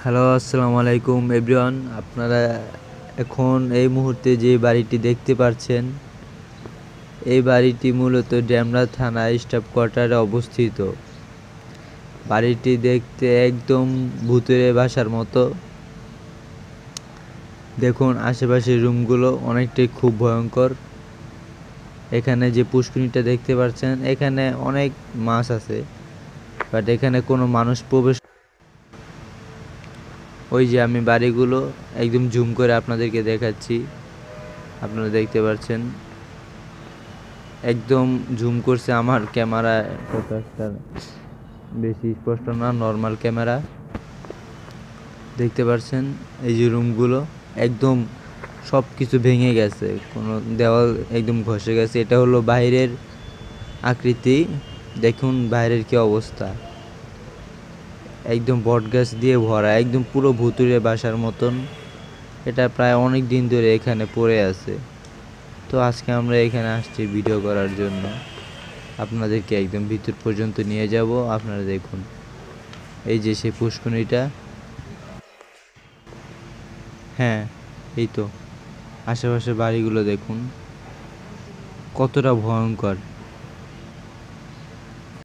Hello, আসসালামু আলাইকুম everyone. আপনারা এখন এই মুহূর্তে যে বাড়িটি দেখতে পাচ্ছেন, এই বাড়িটি মূলত ডেমরা থানা স্টাফ কোয়ার্টারে অবস্থিত। বাড়িটি দেখতে একদম ভূতুড়ে বাসার মতো। দেখুন আশেপাশের রুমগুলো অনেকটাই খুব ভয়ঙ্কর। এখানে যে পুষ্করিণীটা দেখতে পাচ্ছেন, এখানে অনেক মাছ আছে, বাট এখানে কোনো মানুষ প্রবেশ। ওই যে আমি বাড়িগুলো একদম জুম করে আপনাদেরকে দেখাচ্ছি, আপনারা দেখতে পাচ্ছেন। একদম জুম করছে আমার ক্যামেরা, ফোকাসটা বেশি স্পষ্ট না, নর্মাল ক্যামেরা। দেখতে পাচ্ছেন এই যে রুমগুলো একদম সব কিছু ভেঙে গেছে, কোনো দেওয়াল একদম ঘষে গেছে। এটা হলো বাইরের আকৃতি। দেখুন বাইরের কি অবস্থা, একদম বটগাছ দিয়ে ভরা, একদম পুরো ভুতুড়ে বাসার মতন। এটা প্রায় অনেক দিন ধরে এখানে পড়ে আছে। তো আজকে আমরা এখানে আসছি ভিডিও করার জন্য, আপনাদেরকে একদম ভিতর পর্যন্ত নিয়ে যাব। আপনারা দেখুন এই যে সেই পুষ্করিণীটা, হ্যাঁ এই তো। আশেপাশে বাড়িগুলো দেখুন কতটা ভয়ঙ্কর।